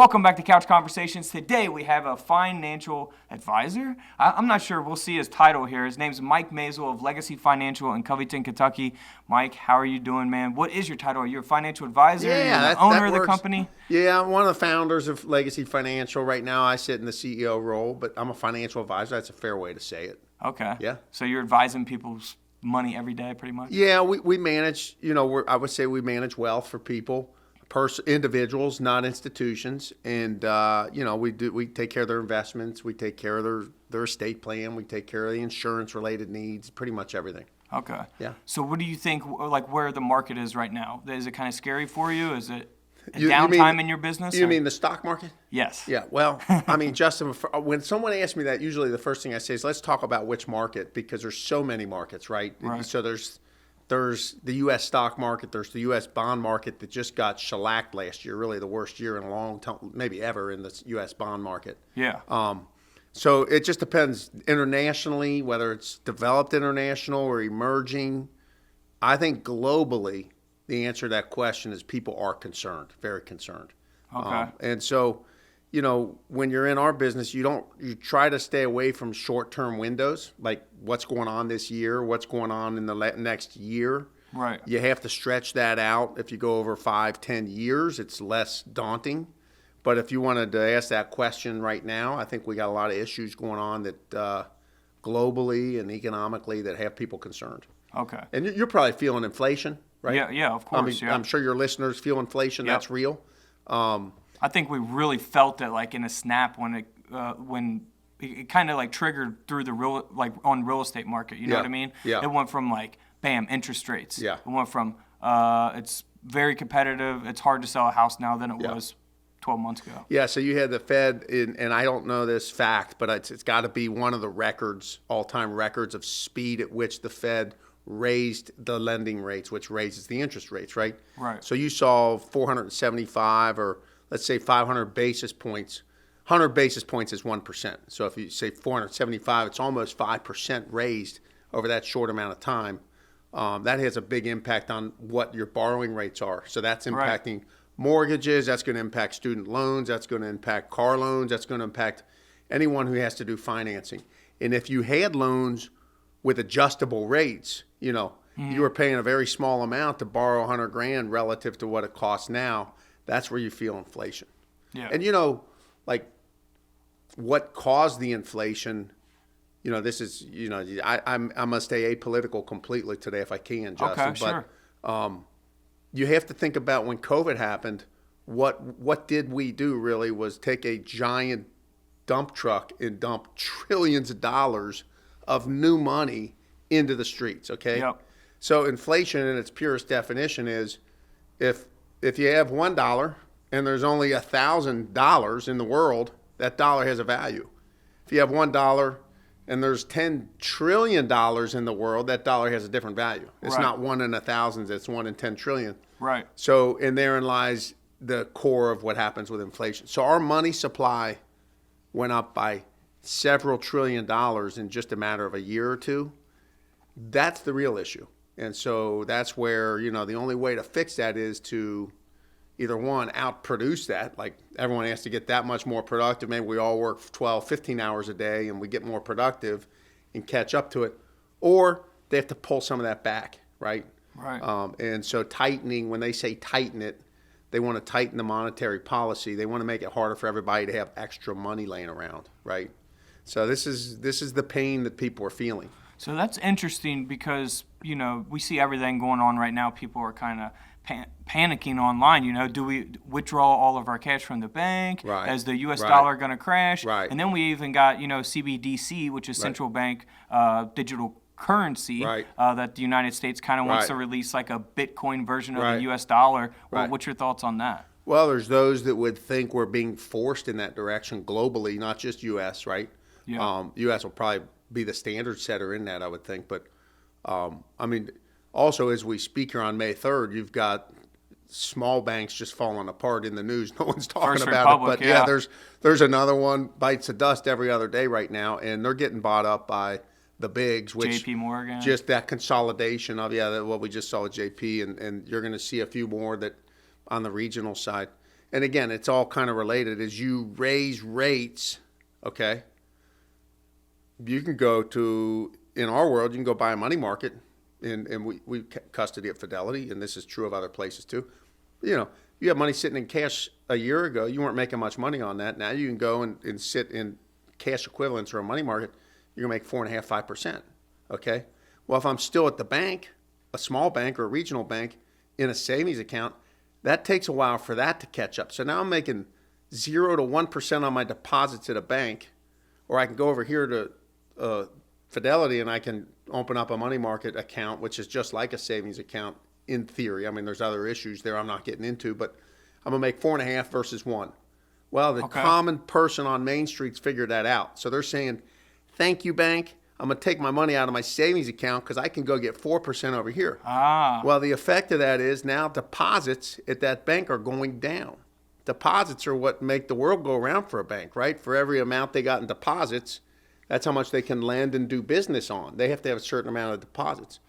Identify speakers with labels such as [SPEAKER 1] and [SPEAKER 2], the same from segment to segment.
[SPEAKER 1] Welcome back to Couch Conversations. Today we have a financial advisor. I'm not sure. We'll see his title here. His name's Mike Maisel of Legacy Financial in Covington, Kentucky. Mike, how are you doing, man? What is your title? Are you a financial advisor? Are you the owner of the company?
[SPEAKER 2] Yeah, I'm one of the founders of Legacy Financial. Right now I sit in the CEO role, but I'm a financial advisor. That's a fair way to say it.
[SPEAKER 1] Okay.
[SPEAKER 2] Yeah.
[SPEAKER 1] So you're advising people's money every day pretty much?
[SPEAKER 2] Yeah, we manage, I would say we manage wealth for people. Individuals, not institutions, and we take care of their investments, we take care of their estate plan, we take care of the insurance related needs, pretty much everything.
[SPEAKER 1] Okay.
[SPEAKER 2] Yeah.
[SPEAKER 1] So what do you think, like where the market is right now? Is it kind of scary for you? Is it a downtime in your business?
[SPEAKER 2] You mean the stock market?
[SPEAKER 1] Yes.
[SPEAKER 2] Yeah. Well, I mean, Justin, when someone asks me that, usually the first thing I say is let's talk about which market, because there's so many markets, right? So there's the U.S. stock market, there's the U.S. bond market that just got shellacked last year, really the worst year in a long time, maybe ever in the U.S. bond market.
[SPEAKER 1] Yeah.
[SPEAKER 2] So it just depends internationally, whether it's developed international or emerging. I think globally, the answer to that question is people are concerned, very concerned.
[SPEAKER 1] Okay.
[SPEAKER 2] And so, when you're in our business, you try to stay away from short-term windows, like what's going on this year, what's going on in the next year.
[SPEAKER 1] Right.
[SPEAKER 2] You have to stretch that out. If you go over 5-10 years, it's less daunting. But if you wanted to ask that question right now, I think we got a lot of issues going on that globally and economically that have people concerned.
[SPEAKER 1] Okay.
[SPEAKER 2] And you're probably feeling inflation, right?
[SPEAKER 1] Yeah, of course.
[SPEAKER 2] I'm sure your listeners feel inflation.
[SPEAKER 1] Yep.
[SPEAKER 2] That's real.
[SPEAKER 1] I think we really felt it like in a snap when it kind of like triggered through the on real estate market. You know what I mean?
[SPEAKER 2] Yeah.
[SPEAKER 1] It went from like bam, interest rates.
[SPEAKER 2] Yeah.
[SPEAKER 1] It went from it's very competitive. It's hard to sell a house now than it was 12 months ago.
[SPEAKER 2] Yeah. So you had the Fed, and I don't know this fact, but it's got to be one of the all-time records of speed at which the Fed raised the lending rates, which raises the interest rates, right?
[SPEAKER 1] Right.
[SPEAKER 2] So you saw 475 or let's say 500 basis points. 100 basis points is 1%. So if you say 475, it's almost 5% raised over that short amount of time. That has a big impact on what your borrowing rates are. So that's impacting mortgages. That's going to impact student loans. That's going to impact car loans. That's going to impact anyone who has to do financing. And if you had loans with adjustable rates, you were paying a very small amount to borrow $100,000 relative to what it costs now. That's where you feel inflation.
[SPEAKER 1] Yeah.
[SPEAKER 2] And like what caused the inflation, this is, I'm going to stay apolitical completely today if I can, Justin.
[SPEAKER 1] Okay, sure.
[SPEAKER 2] But you have to think about when COVID happened, what did we do really was take a giant dump truck and dump trillions of dollars of new money into the streets, okay?
[SPEAKER 1] Yep.
[SPEAKER 2] So inflation in its purest definition is if you have $1 and there's only $1,000 in the world, that dollar has a value. If you have $1 and there's $10 trillion in the world, that dollar has a different value. It's not 1 in 1,000, it's 1 in 10 trillion.
[SPEAKER 1] Right.
[SPEAKER 2] So, and therein lies the core of what happens with inflation. So our money supply went up by several $1 trillion in just a matter of a year or two. That's the real issue. And so that's where, the only way to fix that is to either one, outproduce that, like everyone has to get that much more productive. Maybe we all work 12, 15 hours a day and we get more productive and catch up to it. Or they have to pull some of that back, right?
[SPEAKER 1] Right.
[SPEAKER 2] And so tightening, when they say tighten it, they want to tighten the monetary policy. They want to make it harder for everybody to have extra money laying around, right? So this is the pain that people are feeling.
[SPEAKER 1] So that's interesting because, we see everything going on right now. People are kind of panicking online. Do we withdraw all of our cash from the bank?
[SPEAKER 2] Right.
[SPEAKER 1] Is the U.S. dollar going to crash?
[SPEAKER 2] Right.
[SPEAKER 1] And then we even got, CBDC, which is central bank digital currency that the United States kind of wants to release like a Bitcoin version of the U.S. dollar. Well, what's your thoughts on that?
[SPEAKER 2] Well, there's those that would think we're being forced in that direction globally, not just U.S., right?
[SPEAKER 1] Yeah.
[SPEAKER 2] U.S. will probably be the standard setter in that, I would think. But, also as we speak here on May 3rd, you've got small banks just falling apart in the news. No one's talking
[SPEAKER 1] First
[SPEAKER 2] about
[SPEAKER 1] Republic,
[SPEAKER 2] it. But, there's another one, bites the dust every other day right now, and they're getting bought up by the bigs, which
[SPEAKER 1] JP Morgan.
[SPEAKER 2] Just that consolidation of, what we just saw with JP, and you're going to see a few more that on the regional side. and again, it's all kind of related. As you raise rates, okay, you can go to, in our world, you can go buy a money market, and we custody at Fidelity, and this is true of other places too. You know, you have money sitting in cash a year ago, you weren't making much money on that. Now you can go and sit in cash equivalents or a money market, you're gonna make 4.5%, 5%. Okay. Well, if I'm still at the bank, a small bank or a regional bank, in a savings account, that takes a while for that to catch up. So now I'm making 0 to 1% on my deposits at a bank, or I can go over here to Fidelity and I can open up a money market account, which is just like a savings account in theory. I mean, there's other issues there I'm not getting into, but I'm gonna make 4.5 versus 1. Well, the common person on Main Street's figured that out. So they're saying, thank you, bank. I'm going to take my money out of my savings account because I can go get 4% over here. Well, the effect of that is now deposits at that bank are going down. Deposits are what make the world go around for a bank, right? For every amount they got in deposits, that's how much they can lend and do business on. They have to have a certain amount of deposits.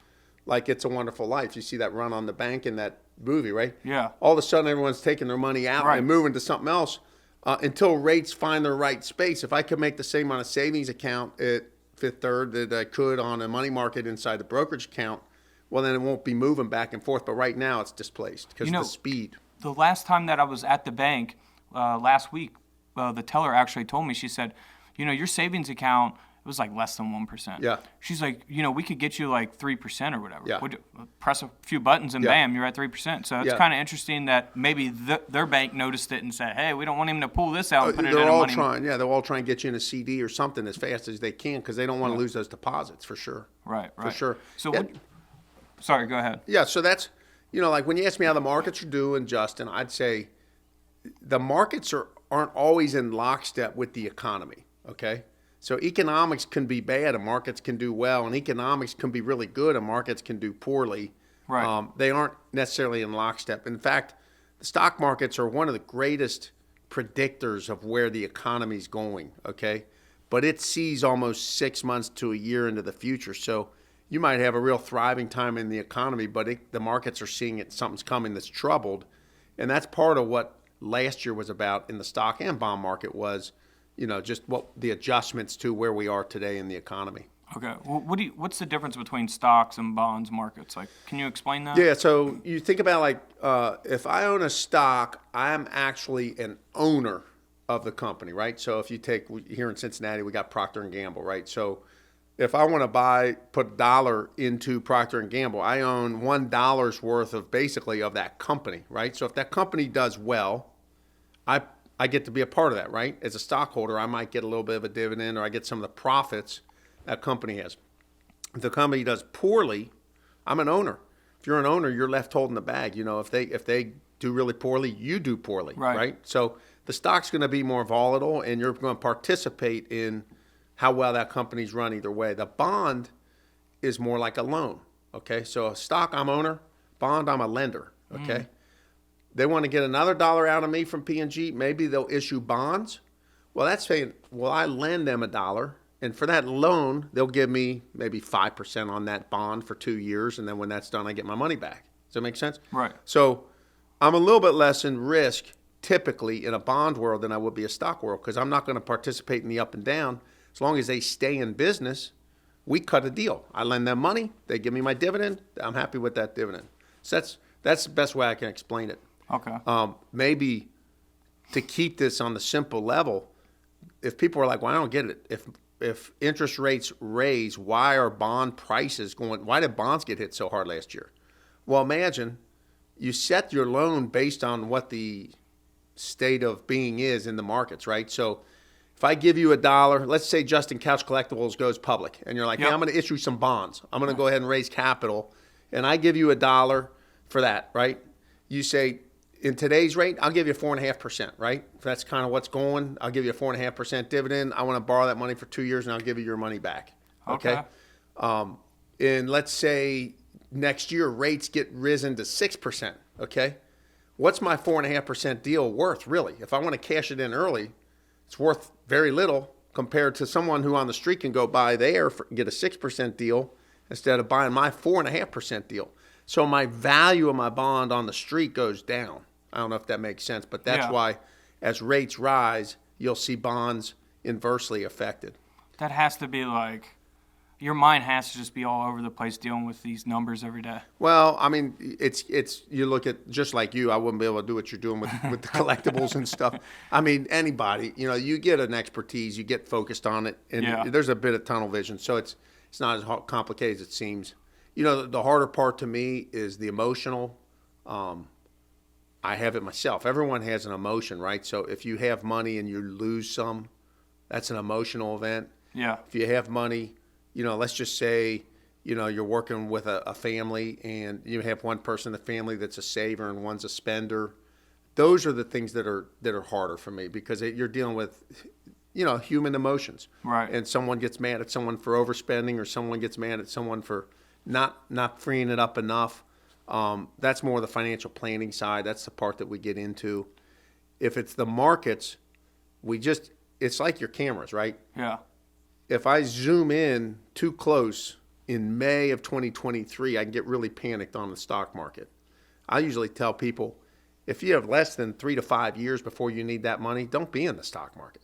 [SPEAKER 2] Like It's a Wonderful Life. You see that run on the bank in that movie, right?
[SPEAKER 1] Yeah.
[SPEAKER 2] All of a sudden, everyone's taking their money out and moving to something else until rates find their right space. If I could make the same on a savings account at Fifth Third that I could on a money market inside the brokerage account, well, then it won't be moving back and forth. But right now, it's displaced because of the speed.
[SPEAKER 1] The last time that I was at the bank last week, the teller actually told me, she said, your savings account, it was like less than 1%.
[SPEAKER 2] Yeah.
[SPEAKER 1] She's like, we could get you like 3% or whatever.
[SPEAKER 2] Yeah.
[SPEAKER 1] Press a few buttons and bam, you're at 3%. So it's kind of interesting that maybe their bank noticed it and said, hey, we don't want him to pull this out and put it in a money.
[SPEAKER 2] They'll all try and get you in a CD or something as fast as they can because they don't want to lose those deposits for sure.
[SPEAKER 1] Right.
[SPEAKER 2] For sure.
[SPEAKER 1] So sorry, go ahead.
[SPEAKER 2] Yeah, so that's, like when you ask me how the markets are doing, Justin, I'd say the markets aren't always in lockstep with the economy, okay? So economics can be bad and markets can do well, and economics can be really good and markets can do poorly.
[SPEAKER 1] Right.
[SPEAKER 2] They aren't necessarily in lockstep. In fact, the stock markets are one of the greatest predictors of where the economy's going, okay? But it sees almost 6 months to a year into the future. So you might have a real thriving time in the economy, but the markets are seeing it, something's coming that's troubled. And that's part of what last year was about in the stock and bond market was, just what the adjustments to where we are today in the economy.
[SPEAKER 1] Okay. Well, what's the difference between stocks and bonds markets? Like, can you explain that?
[SPEAKER 2] Yeah. So you think about if I own a stock, I'm actually an owner of the company, right? So if you take here in Cincinnati, we got Procter & Gamble, right? So if I want to put $1 into Procter & Gamble, I own $1 worth of basically of that company, right? So if that company does well, I get to be a part of that, right? As a stockholder, I might get a little bit of a dividend or I get some of the profits that company has. If the company does poorly, I'm an owner. If you're an owner, you're left holding the bag. If they do really poorly, you do poorly, right? So the stock's going to be more volatile and you're going to participate in how well that company's run either way. The bond is more like a loan, okay? So a stock, I'm owner. Bond, I'm a lender, okay? They want to get another $1 out of me from P&G. Maybe they'll issue bonds. Well, that's saying, I lend them $1, and for that loan, they'll give me maybe 5% on that bond for 2 years, and then when that's done, I get my money back. Does that make sense?
[SPEAKER 1] Right.
[SPEAKER 2] So I'm a little bit less in risk typically in a bond world than I would be a stock world because I'm not going to participate in the up and down. As long as they stay in business, we cut a deal. I lend them money. They give me my dividend. I'm happy with that dividend. So that's the best way I can explain it.
[SPEAKER 1] Okay.
[SPEAKER 2] Maybe to keep this on the simple level, if people are like, well, I don't get it. If interest rates raise, why are bond prices going? Why did bonds get hit so hard last year? Well, imagine you set your loan based on what the state of being is in the markets, right? So if I give you $1, let's say Justin Couch Collectibles goes public, and you're like, hey, I'm going to issue some bonds. I'm going to go ahead and raise capital, and I give you $1 for that, right? You say, in today's rate, I'll give you 4.5%, right? If that's kind of what's going, I'll give you a 4.5% dividend. I want to borrow that money for 2 years, and I'll give you your money back. Okay. And let's say next year rates get risen to 6%. Okay. What's my 4.5% deal worth, really? If I want to cash it in early, it's worth very little compared to someone who on the street can go buy there and get a 6% deal instead of buying my 4.5% deal. So my value of my bond on the street goes down. I don't know if that makes sense, but that's
[SPEAKER 1] Yeah.
[SPEAKER 2] why as rates rise, you'll see bonds inversely affected.
[SPEAKER 1] That has to be like, your mind has to just be all over the place dealing with these numbers every day.
[SPEAKER 2] Well, I mean, it's you look at, just like you, I wouldn't be able to do what you're doing with the collectibles and stuff. I mean, anybody, you get an expertise, you get focused on it, and
[SPEAKER 1] Yeah.
[SPEAKER 2] there's a bit of tunnel vision, so it's not as complicated as it seems. The harder part to me is the emotional. I have it myself. Everyone has an emotion, right? So if you have money and you lose some, that's an emotional event.
[SPEAKER 1] Yeah.
[SPEAKER 2] If you have money, let's just say, you're working with a family and you have one person in the family that's a saver and one's a spender. Those are the things that are harder for me because you're dealing with, human emotions.
[SPEAKER 1] Right.
[SPEAKER 2] And someone gets mad at someone for overspending, or someone gets mad at someone for not freeing it up enough. That's more the financial planning side. That's the part that we get into. If it's the markets, it's like your cameras, right?
[SPEAKER 1] Yeah.
[SPEAKER 2] If I zoom in too close in May of 2023, I can get really panicked on the stock market. I usually tell people, if you have less than 3 to 5 years before you need that money, don't be in the stock market.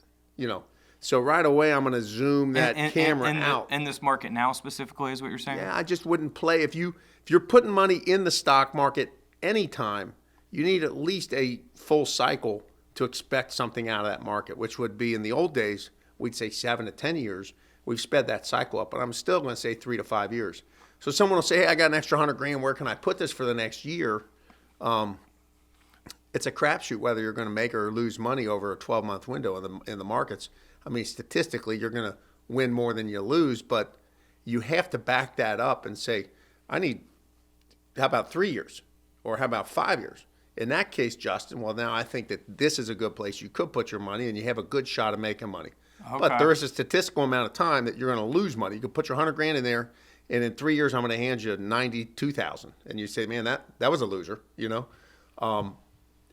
[SPEAKER 2] So right away I'm going to zoom that camera out.
[SPEAKER 1] In this market now specifically is what you're saying?
[SPEAKER 2] Yeah, I just wouldn't play. If you're putting money in the stock market anytime, you need at least a full cycle to expect something out of that market, which would be, in the old days, we'd say 7 to 10 years. We've sped that cycle up, but I'm still going to say 3 to 5 years. So someone will say, hey, I got an extra $100,000. Where can I put this for the next year? It's a crapshoot whether you're going to make or lose money over a 12-month window in the markets. I mean, statistically, you're going to win more than you lose, but you have to back that up and say, how about 3 years? Or how about 5 years? In that case, Justin, well, now I think that this is a good place you could put your money and you have a good shot of making money.
[SPEAKER 1] Okay.
[SPEAKER 2] But there is a statistical amount of time that you're going to lose money. You could put your $100,000 in there, and in 3 years, I'm going to hand you $92,000. And you say, man, that was a loser,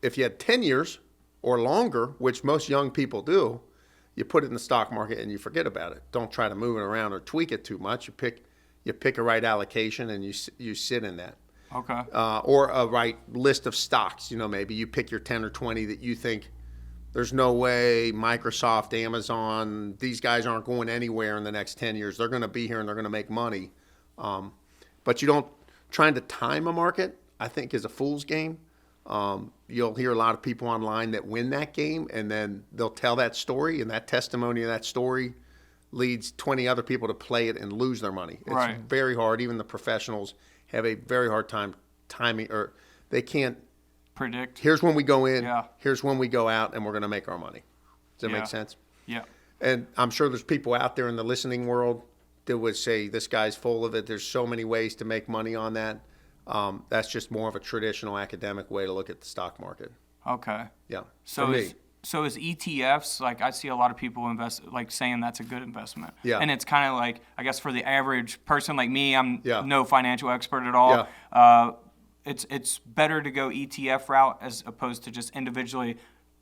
[SPEAKER 2] If you had 10 years or longer, which most young people do, you put it in the stock market and you forget about it. Don't try to move it around or tweak it too much. You pick a right allocation and you sit in that.
[SPEAKER 1] Okay.
[SPEAKER 2] Or a right list of stocks. Maybe you pick your 10 or 20 that you think there's no way Microsoft, Amazon, these guys aren't going anywhere in the next 10 years. They're going to be here and they're going to make money. But trying to time a market, I think, is a fool's game. You'll hear a lot of people online that win that game, and then they'll tell that story, and that testimony of that story leads 20 other people to play it and lose their money. It's
[SPEAKER 1] Right.
[SPEAKER 2] very hard. Even the professionals have a very hard time timing, or they can't
[SPEAKER 1] Predict.
[SPEAKER 2] here's when we go in,
[SPEAKER 1] Yeah.
[SPEAKER 2] here's when we go out, and we're going to make our money. Does that
[SPEAKER 1] Yeah.
[SPEAKER 2] make sense?
[SPEAKER 1] Yeah.
[SPEAKER 2] And I'm sure there's people out there in the listening world that would say, this guy's full of it. There's so many ways to make money on that. That's just more of a traditional academic way to look at the stock market.
[SPEAKER 1] Okay.
[SPEAKER 2] Yeah.
[SPEAKER 1] So
[SPEAKER 2] for me.
[SPEAKER 1] is ETFs, like, I see a lot of people saying that's a good investment.
[SPEAKER 2] Yeah.
[SPEAKER 1] And it's kind of like, I guess for the average person like me, I'm
[SPEAKER 2] Yeah.
[SPEAKER 1] no financial expert at all.
[SPEAKER 2] Yeah.
[SPEAKER 1] It's better to go ETF route as opposed to just individually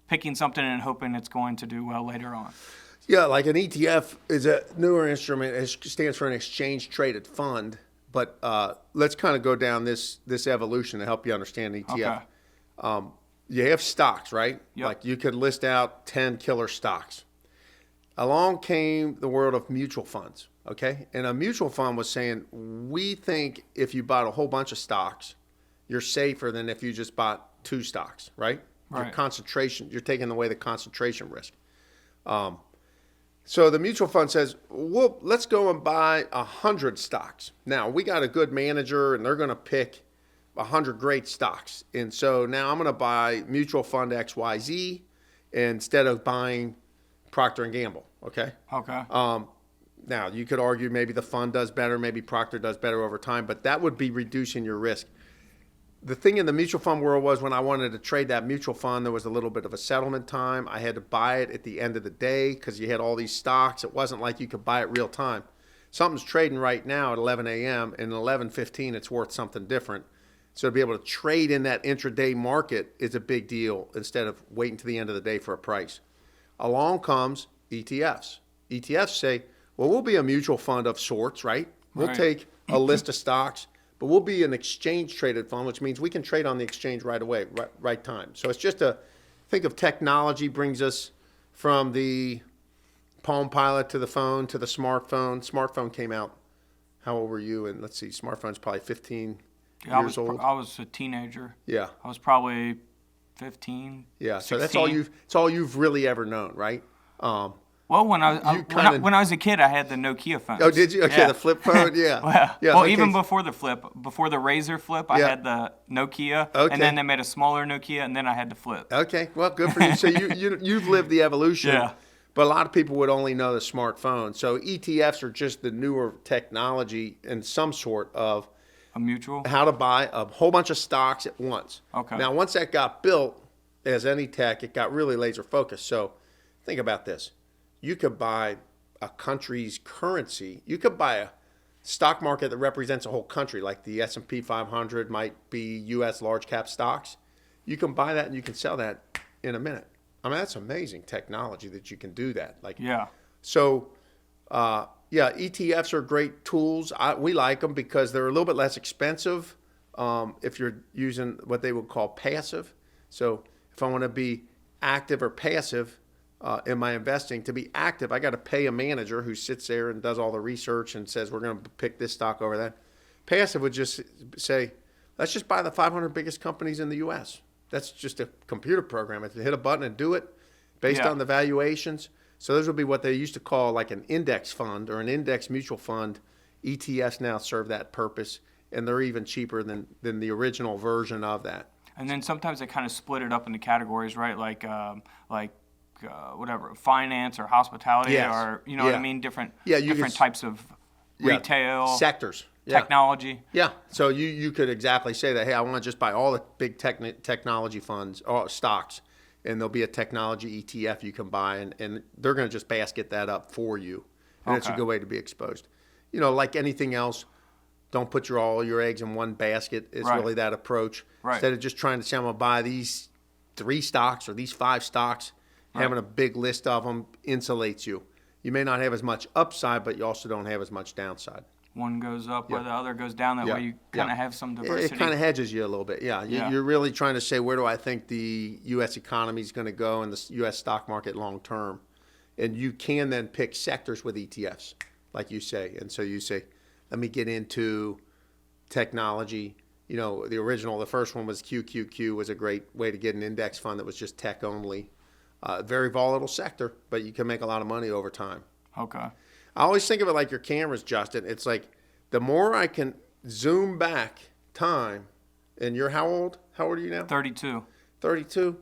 [SPEAKER 1] picking something and hoping it's going to do well later on.
[SPEAKER 2] Yeah, like an ETF is a newer instrument. It stands for an exchange traded fund. But let's kind of go down this evolution to help you understand ETF.
[SPEAKER 1] Okay.
[SPEAKER 2] You have stocks, right?
[SPEAKER 1] Yep.
[SPEAKER 2] Like you could list out 10 killer stocks. Along came the world of mutual funds, okay? And a mutual fund was saying, we think if you bought a whole bunch of stocks, you're safer than if you just bought 2 stocks, right? Your
[SPEAKER 1] Right.
[SPEAKER 2] concentration, you're taking away the concentration risk. So the mutual fund says, well, let's go and buy 100 stocks. Now, we got a good manager, and they're going to pick 100 great stocks. And so now I'm going to buy mutual fund XYZ instead of buying Procter & Gamble, okay?
[SPEAKER 1] Okay.
[SPEAKER 2] Now, you could argue maybe the fund does better, maybe Procter does better over time, but that would be reducing your risk. The thing in the mutual fund world was when I wanted to trade that mutual fund, there was a little bit of a settlement time. I had to buy it at the end of the day because you had all these stocks. It wasn't like you could buy it real time. Something's trading right now at 11 a.m. and at 11:15 it's worth something different. So to be able to trade in that intraday market is a big deal instead of waiting to the end of the day for a price. Along comes ETFs. ETFs say, well, we'll be a mutual fund of sorts, right? We'll
[SPEAKER 1] Right.
[SPEAKER 2] take a list of stocks, but we'll be an exchange traded fund, which means we can trade on the exchange right away, right time. So it's just think of technology brings us from the Palm Pilot to the phone to the smartphone. Smartphone came out. How old were you? And let's see, smartphone's probably 15 years old.
[SPEAKER 1] I was a teenager.
[SPEAKER 2] Yeah.
[SPEAKER 1] I was probably 15.
[SPEAKER 2] Yeah.
[SPEAKER 1] 16.
[SPEAKER 2] So it's all you've really ever known, right?
[SPEAKER 1] Well, when I was a kid, I had the Nokia phones.
[SPEAKER 2] Oh, did you? Okay,
[SPEAKER 1] yeah.
[SPEAKER 2] the flip phone, yeah.
[SPEAKER 1] Well,
[SPEAKER 2] okay.
[SPEAKER 1] even before the flip, before the Razor flip, I had the Nokia,
[SPEAKER 2] Okay.
[SPEAKER 1] and then they made a smaller Nokia, and then I had the flip.
[SPEAKER 2] Okay, well, good for you. So you've lived the evolution.
[SPEAKER 1] Yeah.
[SPEAKER 2] But a lot of people would only know the smartphone. So ETFs are just the newer technology and some sort of
[SPEAKER 1] A mutual?
[SPEAKER 2] how to buy a whole bunch of stocks at once.
[SPEAKER 1] Okay.
[SPEAKER 2] Now, once that got built, as any tech, it got really laser focused. So think about this. You could buy a country's currency. You could buy a stock market that represents a whole country, like the S&P 500 might be U.S. large cap stocks. You can buy that and you can sell that in a minute. I mean, that's amazing technology that you can do that.
[SPEAKER 1] Yeah.
[SPEAKER 2] So, ETFs are great tools. We like them because they're a little bit less expensive if you're using what they would call passive. So if I want to be active or passive in my investing, to be active, I got to pay a manager who sits there and does all the research and says, we're going to pick this stock over that. Passive would just say, let's just buy the 500 biggest companies in the U.S. That's just a computer program. It's hit a button and do it based on the valuations. So those would be what they used to call like an index fund or an index mutual fund. ETFs now serve that purpose, and they're even cheaper than the original version of that.
[SPEAKER 1] And then sometimes they kind of split it up into categories, right? Like whatever, finance or hospitality, or you know what I mean? Different types of retail
[SPEAKER 2] sectors.
[SPEAKER 1] Technology.
[SPEAKER 2] Yeah. So you could exactly say that, hey, I want to just buy all the big technology funds or stocks, and there'll be a technology ETF you can buy, and they're going to just basket that up for you. And it's a good way to be exposed. You know, like anything else, don't put all your eggs in one basket is really that approach.
[SPEAKER 1] Right.
[SPEAKER 2] Instead of just trying to say, I'm going to buy these 3 stocks or these 5 stocks, having a big list of them insulates you. You may not have as much upside, but you also don't have as much downside.
[SPEAKER 1] One goes up while the other goes down. That way you kind of have some diversity.
[SPEAKER 2] It kind of hedges you a little bit, You're really trying to say, where do I think the U.S. economy is going to go and the U.S. stock market long term? And you can then pick sectors with ETFs, like you say. And so you say, let me get into technology. You know, the first one was QQQ, was a great way to get an index fund that was just tech only. Very volatile sector, but you can make a lot of money over time.
[SPEAKER 1] Okay.
[SPEAKER 2] I always think of it like your cameras, Justin. It's like the more I can zoom back time, and you're how old? How old are you now?
[SPEAKER 1] 32.
[SPEAKER 2] 32.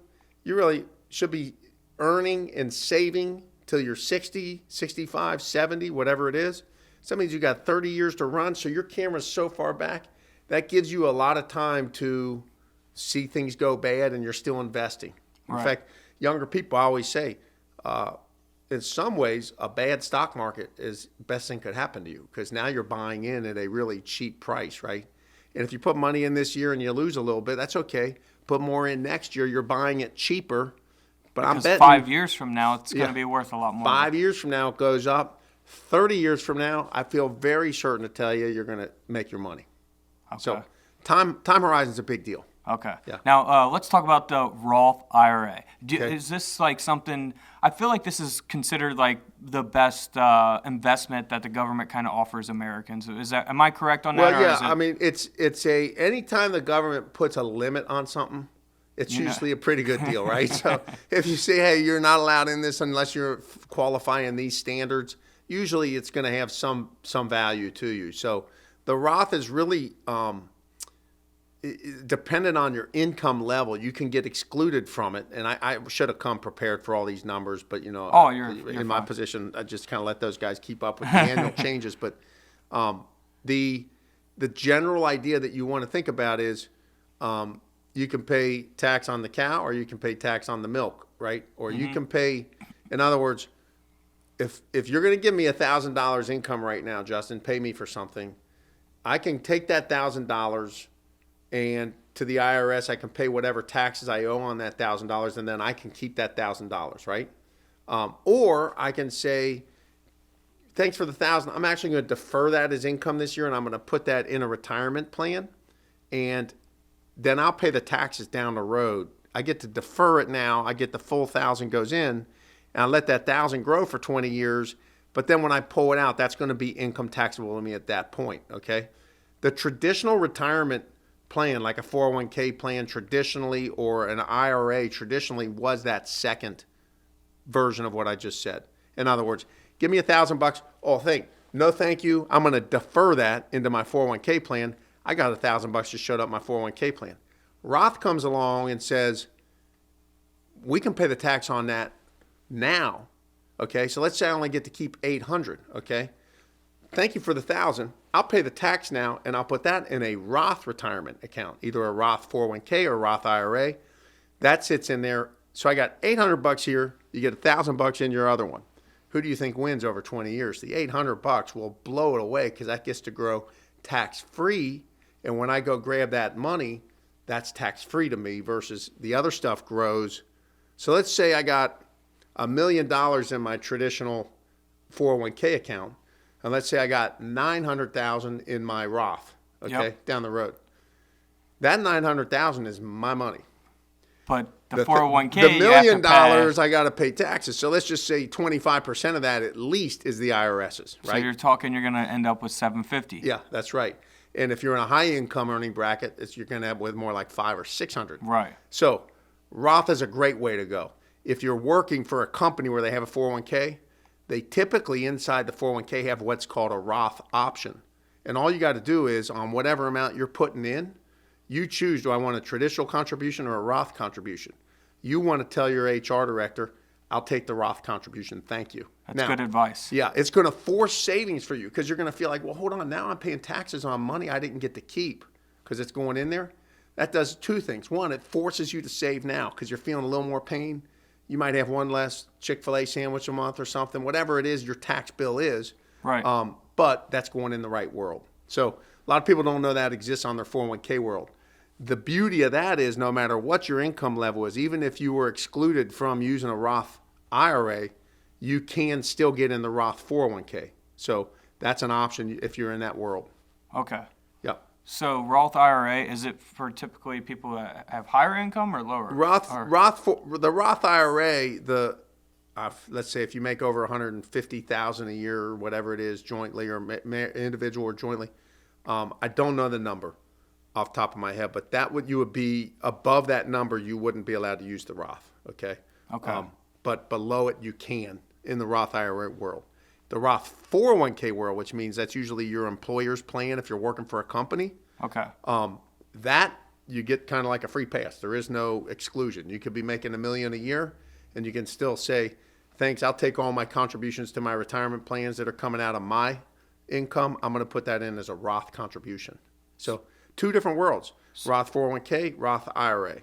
[SPEAKER 2] You really should be earning and saving till you're 60, 65, 70, whatever it is. So that means you got 30 years to run. So your camera's so far back, that gives you a lot of time to see things go bad and you're still investing. In fact, younger people, I always say, in some ways, a bad stock market is the best thing could happen to you because now you're buying in at a really cheap price, right? And if you put money in this year and you lose a little bit, that's okay. Put more in next year, you're buying it cheaper. But I'm betting
[SPEAKER 1] 5 years from now, it's going to be worth a lot more.
[SPEAKER 2] 5 years from now, it goes up. 30 years from now, I feel very certain to tell you you're going to make your money.
[SPEAKER 1] Okay.
[SPEAKER 2] So time horizon is a big deal.
[SPEAKER 1] Okay.
[SPEAKER 2] Yeah.
[SPEAKER 1] Now, let's talk about the Roth IRA. Is this like something, I feel like this is considered like the best investment that the government kind of offers Americans. Am I correct on that?
[SPEAKER 2] Well, yeah, I mean, anytime the government puts a limit on something, it's usually a pretty good deal, right? So if you say, hey, you're not allowed in this unless you're qualifying these standards, usually it's going to have some value to you. So the Roth is really dependent on your income level. You can get excluded from it, and I should have come prepared for all these numbers, but
[SPEAKER 1] you're
[SPEAKER 2] in my position, I just kind of let those guys keep up with the annual changes. But the general idea that you want to think about is you can pay tax on the cow or you can pay tax on the milk, right? Or you can pay, in other words, if you're going to give me $1,000 income right now, Justin, pay me for something, I can take that $1,000 and to the IRS, I can pay whatever taxes I owe on that $1,000, and then I can keep that $1,000, right? Or I can say, thanks for the 1,000. I'm actually going to defer that as income this year, and I'm going to put that in a retirement plan, and then I'll pay the taxes down the road. I get to defer it now. I get the full 1,000 goes in, and I let that 1,000 grow for 20 years. But then when I pull it out, that's going to be income taxable to me at that point. Okay, the traditional retirement plan, like a 401k plan traditionally, or an IRA traditionally, was that second version of what I just said. In other words, give me $1,000. Oh, no, thank you. I'm going to defer that into my 401k plan. I got $1,000 just showed up my 401k plan. Roth comes along and says, we can pay the tax on that now. Okay, so let's say I only get to keep 800. Okay, thank you for the 1,000. I'll pay the tax now, and I'll put that in a Roth retirement account, either a Roth 401k or a Roth IRA. That sits in there. So I got $800 here. You get $1,000 in your other one. Who do you think wins over 20 years? The $800 will blow it away because that gets to grow tax-free. And when I go grab that money, that's tax-free to me versus the other stuff grows. So let's say I got $1 million in my traditional 401k account. And let's say I got $900,000 in my Roth, okay, down the road. That $900,000 is my money.
[SPEAKER 1] But the 401k,
[SPEAKER 2] the $1 million I got to pay taxes. So let's just say 25% of that at least is the IRS's, right?
[SPEAKER 1] So you're talking you're going to end up with $750.
[SPEAKER 2] Yeah, that's right. And if you're in a high income earning bracket, you're going to end up with more like $500 or $600.
[SPEAKER 1] Right.
[SPEAKER 2] So Roth is a great way to go. If you're working for a company where they have a 401k, they typically inside the 401k have what's called a Roth option. And all you got to do is on whatever amount you're putting in, you choose, do I want a traditional contribution or a Roth contribution? You want to tell your HR director, I'll take the Roth contribution. Thank you.
[SPEAKER 1] That's good advice.
[SPEAKER 2] Yeah, it's going to force savings for you because you're going to feel like, well, hold on, now I'm paying taxes on money I didn't get to keep because it's going in there. That does two things. One, it forces you to save now because you're feeling a little more pain. You might have one less Chick-fil-A sandwich a month or something, whatever it is your tax bill is.
[SPEAKER 1] Right.
[SPEAKER 2] But that's going in the right world. So a lot of people don't know that exists on their 401k world. The beauty of that is no matter what your income level is, even if you were excluded from using a Roth IRA, you can still get in the Roth 401k. So that's an option if you're in that world.
[SPEAKER 1] Okay.
[SPEAKER 2] Yep.
[SPEAKER 1] So Roth IRA, is it for typically people that have higher income or lower?
[SPEAKER 2] The Roth IRA, let's say if you make over $150,000 a year or whatever it is jointly or individual or jointly, I don't know the number off the top of my head, but you would be above that number, you wouldn't be allowed to use the Roth. Okay.
[SPEAKER 1] Okay.
[SPEAKER 2] But below it, you can in the Roth IRA world. The Roth 401k world, which means that's usually your employer's plan if you're working for a company.
[SPEAKER 1] Okay.
[SPEAKER 2] That you get kind of like a free pass. There is no exclusion. You could be making $1 million a year, and you can still say, "Thanks, I'll take all my contributions to my retirement plans that are coming out of my income. I'm going to put that in as a Roth contribution." So two different worlds: Roth 401k, Roth IRA.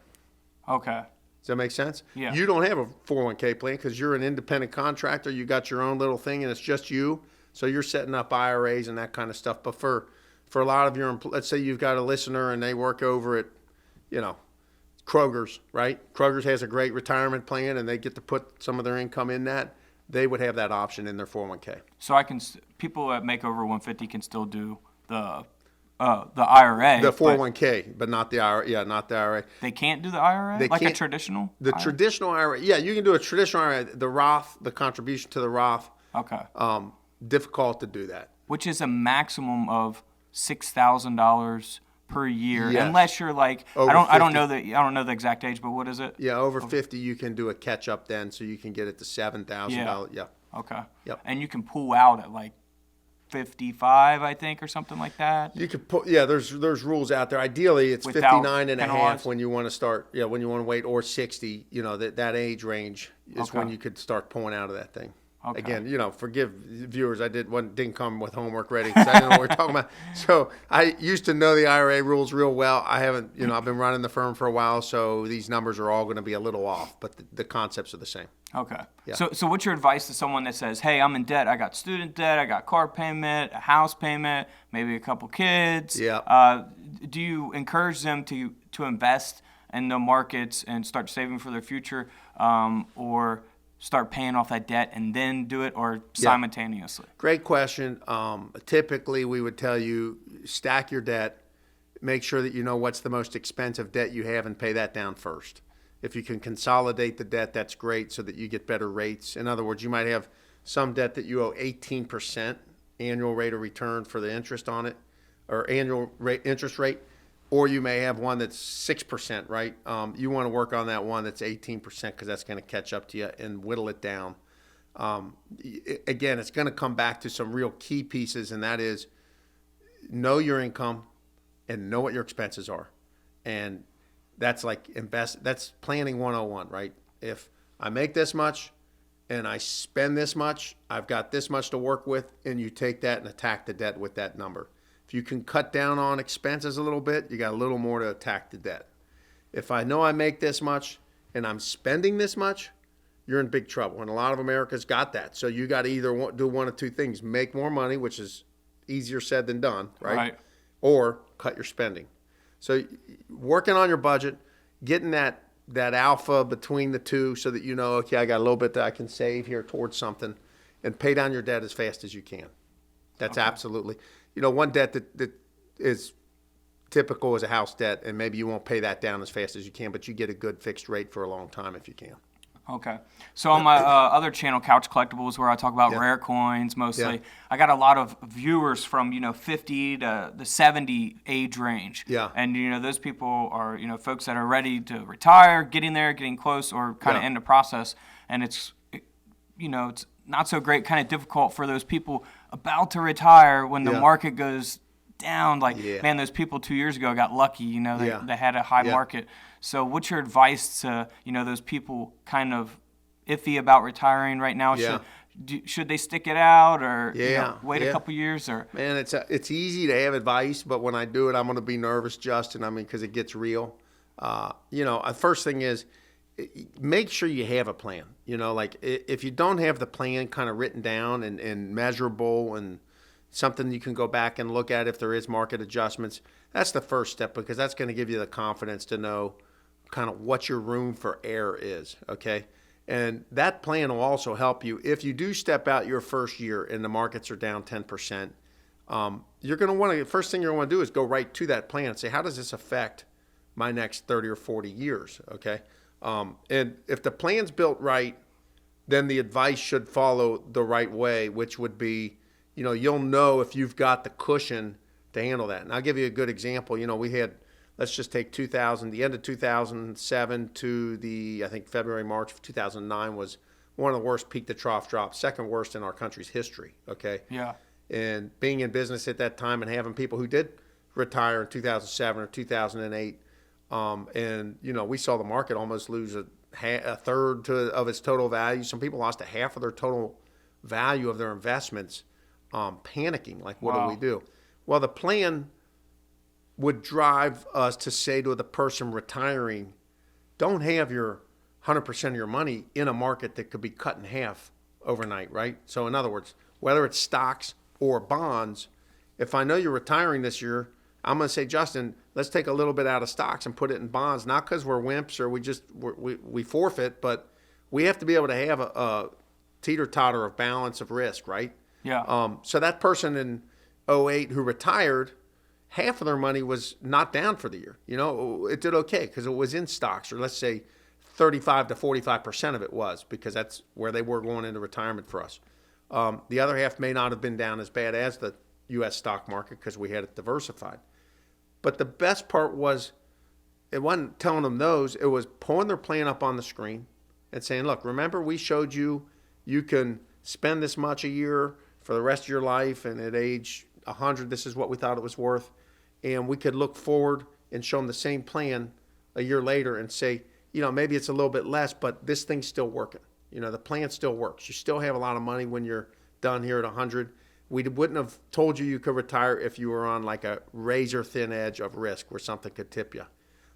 [SPEAKER 1] Okay.
[SPEAKER 2] Does that make sense?
[SPEAKER 1] Yeah.
[SPEAKER 2] You don't have a 401k plan because you're an independent contractor. You got your own little thing, and it's just you. So you're setting up IRAs and that kind of stuff. But for a lot of your, let's say you've got a listener and they work over at, Kroger's, right? Kroger's has a great retirement plan, and they get to put some of their income in that. They would have that option in their 401k.
[SPEAKER 1] So people that make over 150 can still do the IRA.
[SPEAKER 2] The 401k, but not the IRA. Yeah, not the IRA.
[SPEAKER 1] They can't do the IRA? Like a traditional?
[SPEAKER 2] The IRA? Traditional IRA. Yeah, you can do a traditional IRA. The Roth, the contribution to the Roth.
[SPEAKER 1] Okay.
[SPEAKER 2] Difficult to do that.
[SPEAKER 1] Which is a maximum of $6,000 per year,
[SPEAKER 2] Yes.
[SPEAKER 1] Unless you're like
[SPEAKER 2] Over
[SPEAKER 1] I don't
[SPEAKER 2] 50.
[SPEAKER 1] know the exact age, but what is it?
[SPEAKER 2] Yeah, over 50 you can do a catch up then, so you can get it to $7,000. Yeah.
[SPEAKER 1] Okay.
[SPEAKER 2] Yep.
[SPEAKER 1] And you can pull out at like 55, I think, or something like that.
[SPEAKER 2] You could put, there's rules out there. Ideally, it's
[SPEAKER 1] Without
[SPEAKER 2] 59 and a half
[SPEAKER 1] penalized?
[SPEAKER 2] when you want to start, when you want to wait, or 60, that age range is when you could start pulling out of that thing.
[SPEAKER 1] Okay.
[SPEAKER 2] Again, forgive viewers, I didn't come with homework ready because I didn't know what we're talking about. So I used to know the IRA rules real well. I haven't, I've been running the firm for a while, so these numbers are all going to be a little off, but the concepts are the same.
[SPEAKER 1] Okay.
[SPEAKER 2] Yeah.
[SPEAKER 1] So what's your advice to someone that says, hey, I'm in debt. I got student debt. I got car payment, a house payment, maybe a couple kids.
[SPEAKER 2] Yeah.
[SPEAKER 1] Do you encourage them to invest in the markets and start saving for their future? Or start paying off that debt and then do it, or simultaneously?
[SPEAKER 2] Great question. Typically, we would tell you stack your debt, make sure that you know what's the most expensive debt you have and pay that down first. If you can consolidate the debt, that's great so that you get better rates. In other words, you might have some debt that you owe 18% annual rate of return for the interest on it, or annual rate interest rate, or you may have one that's 6%, right? You want to work on that one that's 18% because that's going to catch up to you and whittle it down. Again, it's going to come back to some real key pieces, and that is know your income and know what your expenses are. And that's like that's planning 101, right? If I make this much and I spend this much, I've got this much to work with, and you take that and attack the debt with that number. If you can cut down on expenses a little bit, you got a little more to attack the debt. If I know I make this much and I'm spending this much, you're in big trouble. And a lot of America's got that. So you got to either do one of two things: make more money, which is easier said than done, right? Or cut your spending. So working on your budget, getting that alpha between the two so that you know, okay, I got a little bit that I can save here towards something, and pay down your debt as fast as you can. That's absolutely. One debt that is typical is a house debt, and maybe you won't pay that down as fast as you can, but you get a good fixed rate for a long time if you can.
[SPEAKER 1] Okay. So on my other channel, Couch Collectibles, where I talk about rare coins mostly, I got a lot of viewers from, 50 to the 70 age range.
[SPEAKER 2] Yeah.
[SPEAKER 1] And, those people are, folks that are ready to retire, getting there, getting close, or kind of in the process. And it's not so great, kind of difficult for those people about to retire when the market goes down. Man, those people 2 years ago got lucky, they had a high market. So what's your advice to, those people kind of iffy about retiring right now? Should they stick it out, or wait a couple years? Or
[SPEAKER 2] Man, it's easy to have advice, but when I do it, I'm going to be nervous, Justin. Because it gets real. First thing is, make sure you have a plan. If you don't have the plan kind of written down and measurable and something you can go back and look at if there is market adjustments, that's the first step, because that's going to give you the confidence to know kind of what your room for error is, okay? And that plan will also help you if you do step out your first year and the markets are down 10%. You're going to want to, first thing you're going to want to do is go right to that plan and say, how does this affect my next 30 or 40 years, okay? And if the plan's built right, then the advice should follow the right way, which would be, you'll know if you've got the cushion to handle that. And I'll give you a good example. We had, let's just take the end of 2007 to I think February, March of 2009 was one of the worst peak to trough drops, second worst in our country's history, okay?
[SPEAKER 1] Yeah.
[SPEAKER 2] And being in business at that time and having people who did retire in 2007 or 2008, and we saw the market almost lose a third of its total value. Some people lost a half of their total value of their investments, panicking, like, what do we do? Well, the plan would drive us to say to the person retiring, don't have your 100% of your money in a market that could be cut in half overnight, right? So in other words, whether it's stocks or bonds, if I know you're retiring this year, I'm going to say, Justin, let's take a little bit out of stocks and put it in bonds, not because we're wimps or we forfeit, but we have to be able to have a teeter-totter of balance of risk, right?
[SPEAKER 1] Yeah.
[SPEAKER 2] So that person in 2008 who retired, half of their money was not down for the year. It did okay because it was in stocks, or let's say 35 to 45% of it was, because that's where they were going into retirement for us. The other half may not have been down as bad as the U.S. stock market because we had it diversified. But the best part was, it wasn't telling them those, it was pulling their plan up on the screen and saying, look, remember we showed you can spend this much a year for the rest of your life, and at age 100, this is what we thought it was worth. And we could look forward and show them the same plan a year later and say, maybe it's a little bit less, but this thing's still working. The plan still works. You still have a lot of money when you're done here at 100. We wouldn't have told you could retire if you were on like a razor thin edge of risk where something could tip you.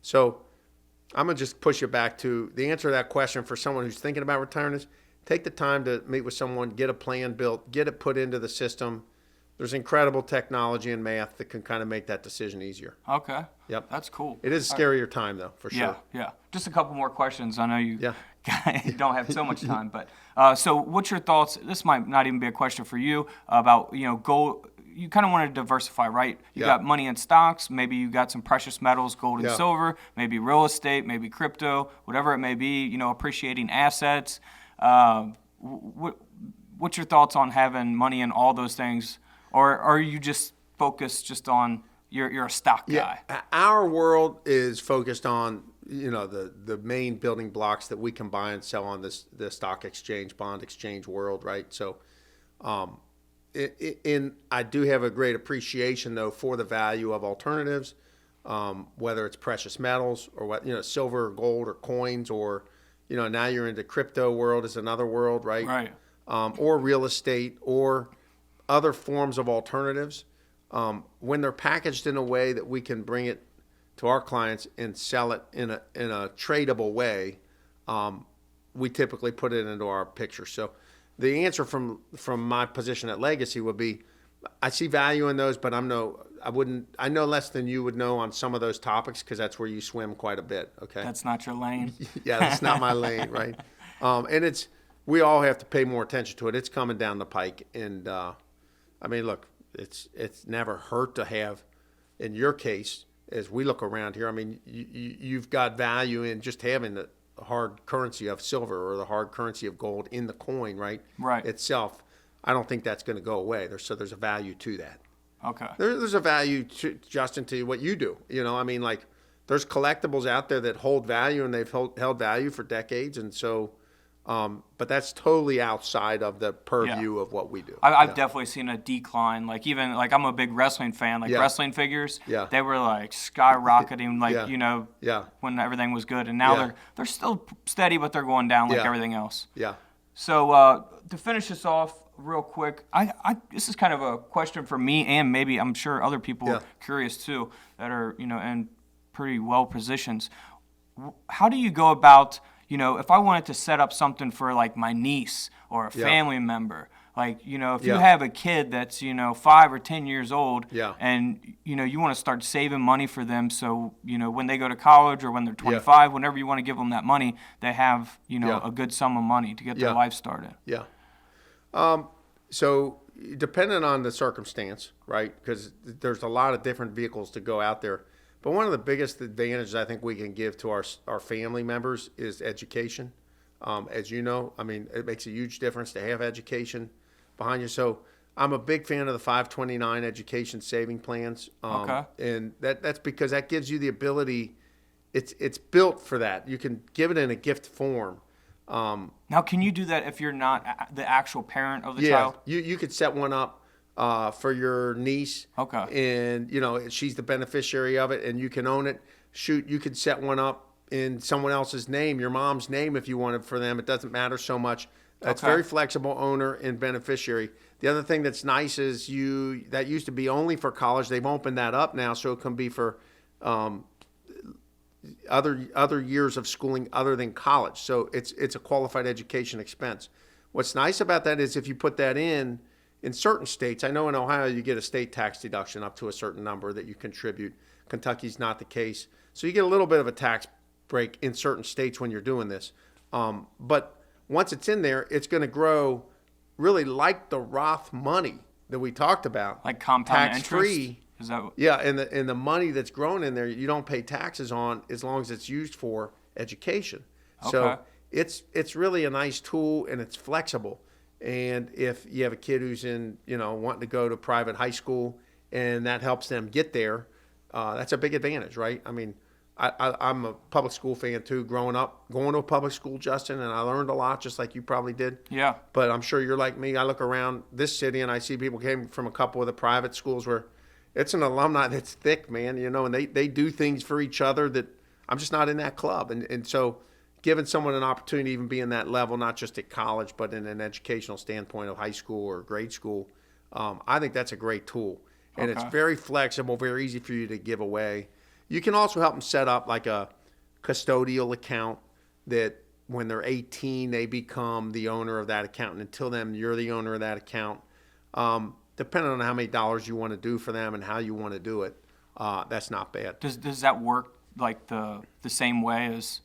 [SPEAKER 2] So I'm going to just push you back to the answer to that question for someone who's thinking about retiring is take the time to meet with someone, get a plan built, get it put into the system. There's incredible technology and math that can kind of make that decision easier.
[SPEAKER 1] Okay.
[SPEAKER 2] Yep.
[SPEAKER 1] That's cool.
[SPEAKER 2] It is a scarier time, though, for sure.
[SPEAKER 1] Yeah. Just a couple more questions. I know you don't have so much time. But so what's your thoughts? This might not even be a question for you about, gold. You kind of want to diversify, right? You got money in stocks. Maybe you got some precious metals, gold and silver, maybe real estate, maybe crypto, whatever it may be, appreciating assets. What's your thoughts on having money in all those things? Or are you just focused just on you're a stock guy?
[SPEAKER 2] Yeah. Our world is focused on the main building blocks that we can buy and sell on the stock exchange, bond exchange world, right? So, I do have a great appreciation though for the value of alternatives, whether it's precious metals or silver or gold or coins, or now you're into crypto world is another world, right?
[SPEAKER 1] Right.
[SPEAKER 2] Or real estate or other forms of alternatives. When they're packaged in a way that we can bring it to our clients and sell it in a tradable way, we typically put it into our picture. So the answer from my position at Legacy would be, I see value in those, but I know less than you would know on some of those topics because that's where you swim quite a bit. Okay.
[SPEAKER 1] That's not your lane.
[SPEAKER 2] Yeah, that's not my lane, right? And we all have to pay more attention to it. It's coming down the pike, and look, it's never hurt to have, in your case, as we look around here. You've got value in just having the hard currency of silver or the hard currency of gold in the coin, right?
[SPEAKER 1] Right.
[SPEAKER 2] Itself. I don't think that's going to go away. There's a value to that.
[SPEAKER 1] Okay.
[SPEAKER 2] There's a value to, Justin, to what you do. There's collectibles out there that hold value, and they've held value for decades, and so. But that's totally outside of the purview of what we do.
[SPEAKER 1] I've definitely seen a decline. I'm a big wrestling fan. Wrestling figures, they were skyrocketing. When everything was good, and now they're still steady, but they're going down like everything else.
[SPEAKER 2] Yeah.
[SPEAKER 1] So to finish this off real quick, this is kind of a question for me, and maybe I'm sure other people are curious too that are in pretty well positions. How do you go about? If I wanted to set up something for like my niece or a family member, if you have a kid that's, 5 or 10 years old and, you want to start saving money for them. So, when they go to college or when they're 25, whenever you want to give them that money, they have, a good sum of money to get their life started.
[SPEAKER 2] Yeah. So depending on the circumstance, right? Because there's a lot of different vehicles to go out there. But one of the biggest advantages I think we can give to our family members is education. As you know, it makes a huge difference to have education behind you. So I'm a big fan of the 529 education saving plans. And that's because that gives you the ability, it's built for that. You can give it in a gift form.
[SPEAKER 1] Now, can you do that if you're not the actual parent of the child?
[SPEAKER 2] Yeah, you could set one up. For your niece.
[SPEAKER 1] Okay.
[SPEAKER 2] And, she's the beneficiary of it and you can own it. Shoot, you could set one up in someone else's name, your mom's name if you wanted for them. It doesn't matter so much. That's very flexible, owner and beneficiary. The other thing that's nice is that used to be only for college. They've opened that up now so it can be for other years of schooling other than college. So it's a qualified education expense. What's nice about that is if you put that in certain states, I know in Ohio you get a state tax deduction up to a certain number that you contribute. Kentucky's not the case. So you get a little bit of a tax break in certain states when you're doing this. But once it's in there, it's going to grow really like the Roth money that we talked about.
[SPEAKER 1] Like compound
[SPEAKER 2] tax-free.
[SPEAKER 1] Is that what?
[SPEAKER 2] Yeah, and the money that's grown in there, you don't pay taxes on as long as it's used for education.
[SPEAKER 1] Okay.
[SPEAKER 2] So it's really a nice tool and it's flexible. And if you have a kid who's in, wanting to go to private high school and that helps them get there, that's a big advantage, right? I'm a public school fan too, growing up, going to a public school, Justin, and I learned a lot just like you probably did.
[SPEAKER 1] Yeah.
[SPEAKER 2] But I'm sure you're like me. I look around this city and I see people came from a couple of the private schools where it's an alumni that's thick, man, and they do things for each other that I'm just not in that club. And so giving someone an opportunity to even be in that level, not just at college, but in an educational standpoint of high school or grade school, I think that's a great tool. And it's very flexible, very easy for you to give away. You can also help them set up like a custodial account that when they're 18, they become the owner of that account. And until then, you're the owner of that account. Depending on how many dollars you want to do for them and how you want to do it, that's not bad.
[SPEAKER 1] Does that work like the same way as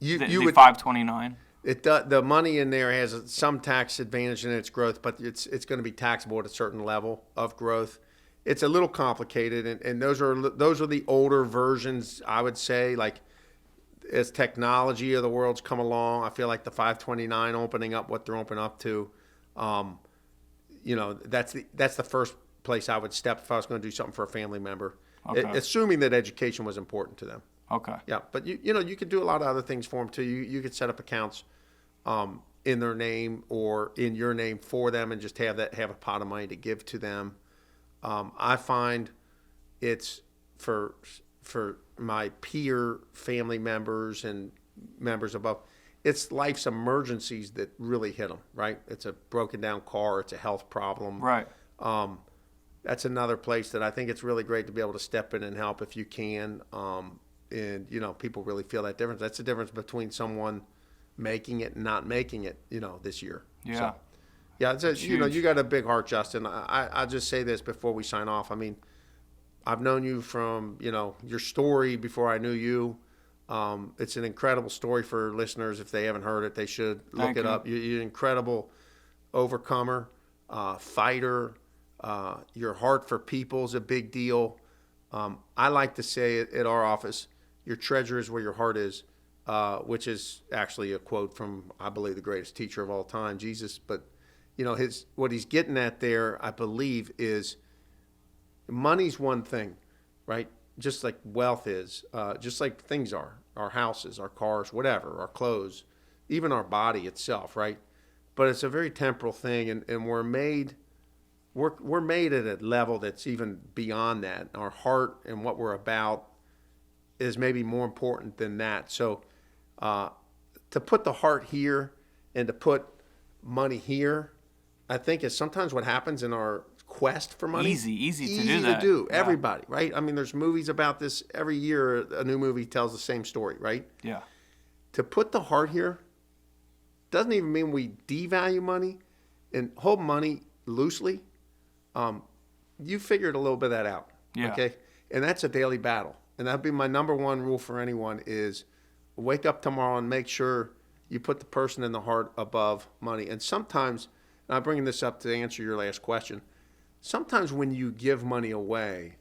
[SPEAKER 2] You
[SPEAKER 1] the
[SPEAKER 2] would
[SPEAKER 1] 529?
[SPEAKER 2] The money in there has some tax advantage in its growth, but it's going to be taxable at a certain level of growth. It's a little complicated, and those are the older versions, I would say. Like, as technology of the world's come along, I feel like the 529 opening up what they're opening up to, that's the first place I would step if I was going to do something for a family member, assuming that education was important to them.
[SPEAKER 1] Okay.
[SPEAKER 2] Yeah, but you could do a lot of other things for them too. You could set up accounts in their name or in your name for them, and just have a pot of money to give to them. I find it's for my peer family members and members above, it's life's emergencies that really hit them, right? It's a broken down car, it's a health problem.
[SPEAKER 1] Right.
[SPEAKER 2] That's another place that I think it's really great to be able to step in and help if you can. And people really feel that difference. That's the difference between someone making it and not making it, this year.
[SPEAKER 1] Yeah.
[SPEAKER 2] So, yeah, you got a big heart, Justin. I'll just say this before we sign off. I mean, I've known you from, your story before I knew you. It's an incredible story for listeners. If they haven't heard it, they should look it up. You're an incredible overcomer, fighter. Your heart for people is a big deal. I like to say at our office, your treasure is where your heart is, which is actually a quote from, I believe, the greatest teacher of all time, Jesus. But, what he's getting at there, I believe, is money's one thing, right? Just like wealth is, just like things are, our houses, our cars, whatever, our clothes, even our body itself, right? But it's a very temporal thing, and we're made at a level that's even beyond that. Our heart and what we're about is maybe more important than that. So to put the heart here and to put money here, I think is sometimes what happens in our quest for money.
[SPEAKER 1] Easy to do that.
[SPEAKER 2] Yeah. Everybody, right? I mean, there's movies about this. Every year a new movie tells the same story, right?
[SPEAKER 1] Yeah.
[SPEAKER 2] To put the heart here doesn't even mean we devalue money and hold money loosely. You figured a little bit of that out.
[SPEAKER 1] Yeah.
[SPEAKER 2] Okay. And that's a daily battle. And that'd be my number one rule for anyone is wake up tomorrow and make sure you put the person in the heart above money. And sometimes, and I'm bringing this up to answer your last question, sometimes when you give money away,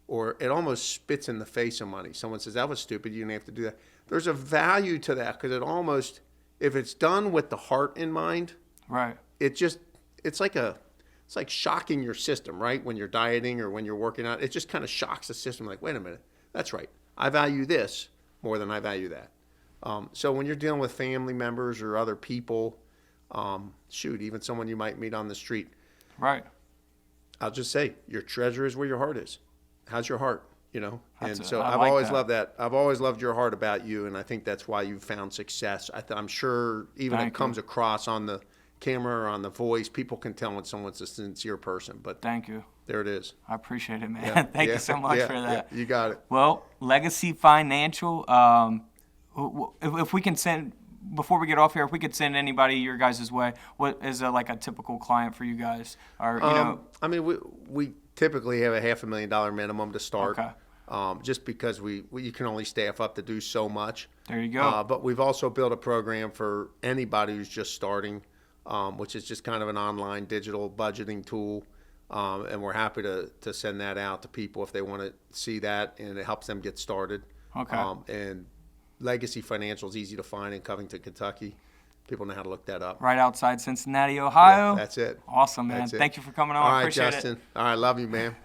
[SPEAKER 2] or it almost spits in the face of money, someone says, that was stupid, you didn't have to do that. There's a value to that because it almost, if it's done with the heart in mind,
[SPEAKER 1] right,
[SPEAKER 2] it's like shocking your system, right? When you're dieting or when you're working out, it just kind of shocks the system. Like, wait a minute, that's right. I value this more than I value that. So when you're dealing with family members or other people, even someone you might meet on the street,
[SPEAKER 1] right?
[SPEAKER 2] I'll just say your treasure is where your heart is. How's your heart? And so
[SPEAKER 1] I
[SPEAKER 2] I've
[SPEAKER 1] like
[SPEAKER 2] always
[SPEAKER 1] that.
[SPEAKER 2] loved that. I've always loved your heart about you, and I think that's why you've found success. I'm sure even
[SPEAKER 1] Thank
[SPEAKER 2] it comes across on the camera or on the voice, people can tell when someone's a sincere person. But
[SPEAKER 1] Thank you.
[SPEAKER 2] there it is.
[SPEAKER 1] I appreciate it, man.
[SPEAKER 2] Yeah,
[SPEAKER 1] Thank you so much for that.
[SPEAKER 2] Yeah, you got it.
[SPEAKER 1] Well, Legacy Financial, if we can send, before we get off here, if we could send anybody your guys' way, what is like a typical client for you guys? Or,
[SPEAKER 2] I mean, we typically have a $500,000 minimum to start.
[SPEAKER 1] Okay.
[SPEAKER 2] Just because you can only staff up to do so much.
[SPEAKER 1] There you go.
[SPEAKER 2] But we've also built a program for anybody who's just starting, which is just kind of an online digital budgeting tool. And we're happy to send that out to people if they want to see that, and it helps them get started.
[SPEAKER 1] Okay.
[SPEAKER 2] And Legacy Financial is easy to find in Covington, Kentucky. People know how to look that up.
[SPEAKER 1] Right outside Cincinnati, Ohio.
[SPEAKER 2] Yeah, that's it.
[SPEAKER 1] Awesome, man.
[SPEAKER 2] That's it.
[SPEAKER 1] Thank you for coming on.
[SPEAKER 2] All right,
[SPEAKER 1] Appreciate
[SPEAKER 2] Justin.
[SPEAKER 1] it.
[SPEAKER 2] All right, love you, man.